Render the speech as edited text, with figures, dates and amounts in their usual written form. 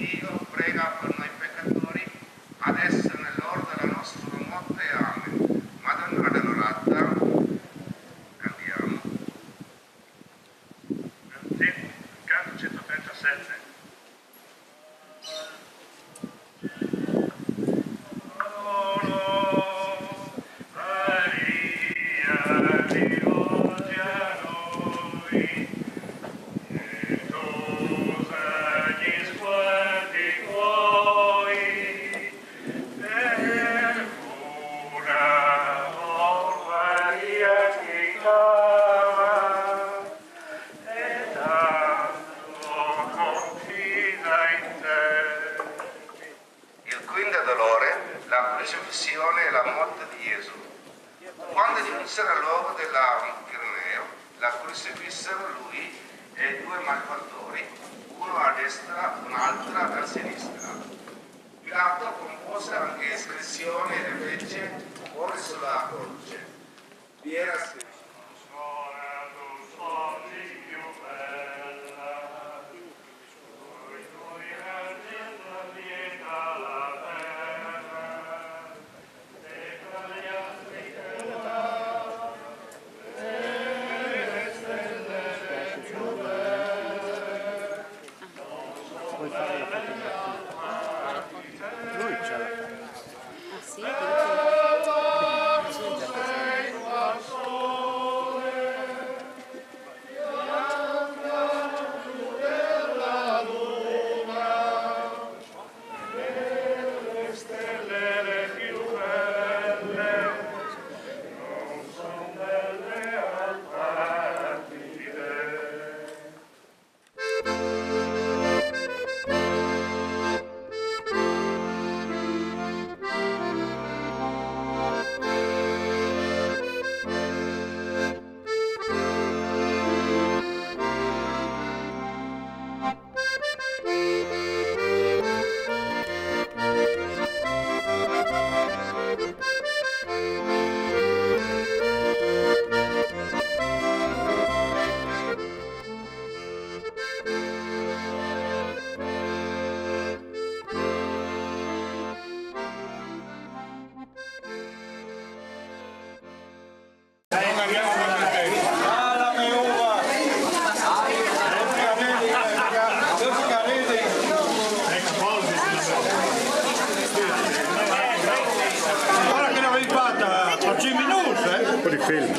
Dio, prega per noi peccatori, adesso è nell'ora della nostra morte. Amen. Madonna Adorata, cantiamo. Sì, canto 137. Crocifissione e la morte di Gesù. Quando giunsero al luogo della Quirineo, la crocifissero lui e due malfattori, uno a destra, un'altra a sinistra. Pilato compose anche iscrizioni e fece porre sulla croce. Vi era scritto: Un po' di film.